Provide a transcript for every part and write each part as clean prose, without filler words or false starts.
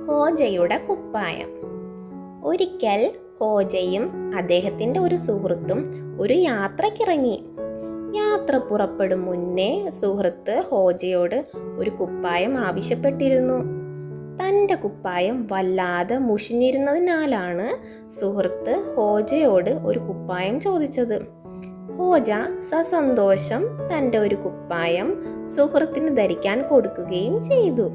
ഹോജയുടെ കുപ്പായം. ഒരിക്കൽ ഹോജയും അദ്ദേഹത്തിൻ്റെ ഒരു സുഹൃത്തും ഒരു യാത്രക്കിറങ്ങി. യാത്ര പുറപ്പെടും മുന്നേ സുഹൃത്ത് ഹോജയോട് ഒരു കുപ്പായം ആവശ്യപ്പെട്ടിരുന്നു. തൻ്റെ കുപ്പായം വല്ലാതെ മുഷിഞ്ഞിരുന്നതിനാലാണ് സുഹൃത്ത് ഹോജയോട് ഒരു കുപ്പായം ചോദിച്ചത്. ഹോജ സസന്തോഷം തൻ്റെ ഒരു കുപ്പായം സുഹൃത്തിന് ധരിക്കാൻ കൊടുക്കുകയും ചെയ്തു.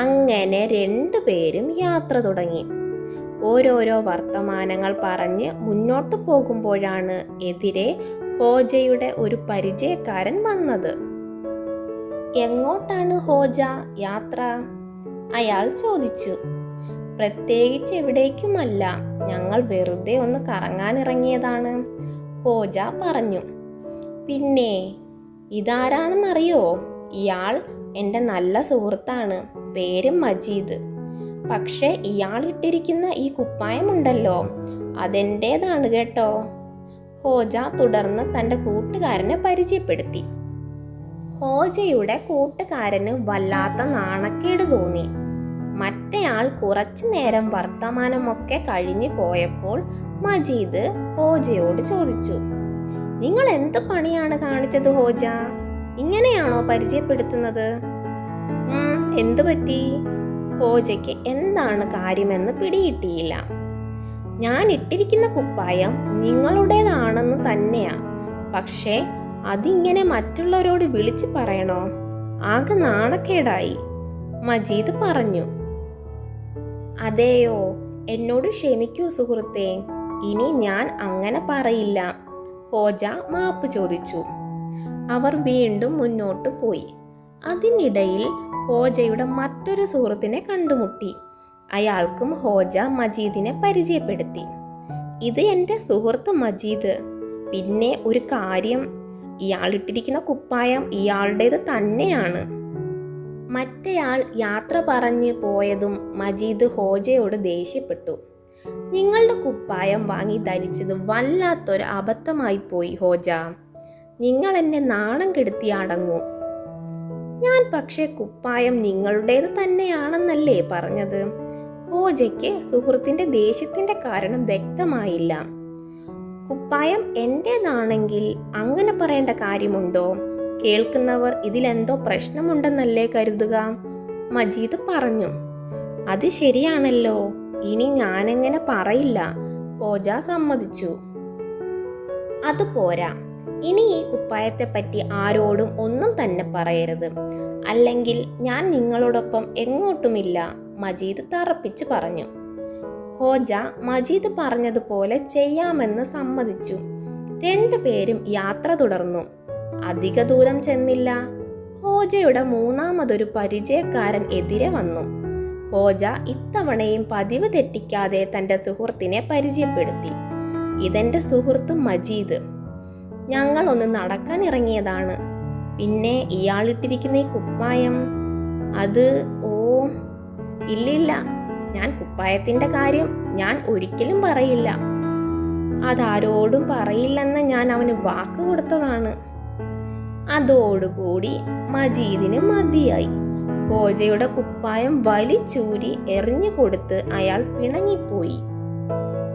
അങ്ങനെ രണ്ടുപേരും യാത്ര തുടങ്ങി. ഓരോരോ വർത്തമാനങ്ങൾ പറഞ്ഞ് മുന്നോട്ട് പോകുമ്പോഴാണ് എതിരെ ഹോജയുടെ ഒരു പരിചയക്കാരൻ വന്നത്. "എങ്ങോട്ടാണ് ഹോജ യാത്ര?" അയാൾ ചോദിച്ചു. "പ്രത്യേകിച്ച് എവിടേക്കുമല്ല, ഞങ്ങൾ വെറുതെ ഒന്ന് കറങ്ങാനിറങ്ങിയതാണ്," ഹോജ പറഞ്ഞു. "പിന്നെ ഇതാരാണെന്നറിയോ? ഇയാൾ എൻ്റെ നല്ല സുഹൃത്താണ്. പേര് മജീദ്. പക്ഷെ ഇയാൾ ഇട്ടിരിക്കുന്ന ഈ കുപ്പായമുണ്ടല്ലോ, അതെൻ്റേതാണ് കേട്ടോ," ഹോജ തുടർന്ന് തൻ്റെ കൂട്ടുകാരനെ പരിചയപ്പെടുത്തി. ഹോജയുടെ കൂട്ടുകാരന് വല്ലാത്ത നാണക്കേട് തോന്നി. മറ്റേയാൾ കുറച്ചു നേരം വർത്തമാനമൊക്കെ കഴിഞ്ഞു പോയപ്പോൾ മജീദ് ഹോജയോട് ചോദിച്ചു, "നിങ്ങൾ എന്ത് പണിയാണ് കാണിച്ചത് ഹോജ? ഇങ്ങനെയാണോ പരിചയപ്പെടുത്തുന്നത്?" "എന്തു പറ്റി?" ഹോജയ്ക്ക് എന്താണ് കാര്യമെന്ന് പിടികിട്ടിയില്ല. "ഞാൻ ഇട്ടിരിക്കുന്ന കുപ്പായം നിങ്ങളുടേതാണെന്ന് തന്നെയാ. പക്ഷേ അതിങ്ങനെ മറ്റുള്ളവരോട് വിളിച്ചു പറയണോ? ആകെ നാണക്കേടായി," മജീദ് പറഞ്ഞു. "അതെയോ, എന്നോട് ക്ഷമിക്കൂ സുഹൃത്തേ, ഇനി ഞാൻ അങ്ങനെ പറയില്ല," ഹോജ മാപ്പ് ചോദിച്ചു. അവർ വീണ്ടും മുന്നോട്ട് പോയി. അതിനിടയിൽ ഹോജയുടെ മറ്റൊരു സുഹൃത്തിനെ കണ്ടുമുട്ടി. അയാൾക്കും ഹോജ മജീദിനെ പരിചയപ്പെടുത്തി. "ഇത് എൻ്റെ സുഹൃത്ത് മജീദ്. പിന്നെ ഒരു കാര്യം, ഇയാളിട്ടിരിക്കുന്ന കുപ്പായം ഇയാളുടേത് തന്നെയാണ്." മറ്റേയാൾ യാത്ര പറഞ്ഞ് പോയതും മജീദ് ഹോജയോട് ദേഷ്യപ്പെട്ടു. "നിങ്ങളുടെ കുപ്പായം വാങ്ങി ധരിച്ചത് വല്ലാത്തൊരു അബദ്ധമായി പോയി ഹോജ. നിങ്ങൾ എന്നെ നാണം കെടുത്തി അടങ്ങൂ." "ഞാൻ പക്ഷേ കുപ്പായം നിങ്ങളുടേത് തന്നെയാണെന്നല്ലേ പറഞ്ഞത്?" ഹോജയ്ക്ക് സുഹൃത്തിന്റെ ദേഷ്യത്തിന്റെ കാരണം വ്യക്തമായില്ല. "കുപ്പായം എൻ്റേതാണെങ്കിൽ അങ്ങനെ പറയേണ്ട കാര്യമുണ്ടോ? കേൾക്കുന്നവർ ഇതിലെന്തോ പ്രശ്നമുണ്ടെന്നല്ലേ കരുതുക," മജീദ് പറഞ്ഞു. "അത് ശരിയാണല്ലോ, ഇനി ഞാനെങ്ങനെ പറയില്ല," ഹോജ സമ്മതിച്ചു. "അതുപോരാ, ഇനി ഈ കുപ്പായത്തെപ്പറ്റി ആരോടും ഒന്നും തന്നെ പറയരുത്, അല്ലെങ്കിൽ ഞാൻ നിങ്ങളോടൊപ്പം എങ്ങോട്ടുമില്ല," മജീദ് തറപ്പിച്ച് പറഞ്ഞു. ഹോജ മജീദ് പറഞ്ഞതുപോലെ ചെയ്യാമെന്ന് സമ്മതിച്ചു. രണ്ടുപേരും യാത്ര തുടർന്നു. അധിക ദൂരം ചെന്നില്ല. ഹോജയുടെ മൂന്നാമതൊരു പരിചയക്കാരൻ എതിരെ വന്നു. ഹോജ ഇത്തവണയും പതിവ് തെറ്റിക്കാതെ തൻ്റെ സുഹൃത്തിനെ പരിചയപ്പെടുത്തി. "ഇതെൻ്റെ സുഹൃത്ത് മജീദ്. ഞങ്ങൾ ഒന്ന് നടക്കാൻ ഇറങ്ങിയതാണ്. പിന്നെ ഇയാളിട്ടിരിക്കുന്ന ഈ കുപ്പായം, അത് ഇല്ലില്ല, ഞാൻ കുപ്പായത്തിൻ്റെ കാര്യം ഞാൻ ഒരിക്കലും പറയില്ല. അതാരോടും പറയില്ലെന്ന് ഞാൻ അവന് വാക്ക് കൊടുത്തതാണ്." അതോടുകൂടി മജീദിന് മതിയായി. ഹോജയുടെ കുപ്പായം വലിച്ചൂരി എറിഞ്ഞു കൊടുത്ത് അയാൾ പിണങ്ങിപ്പോയി.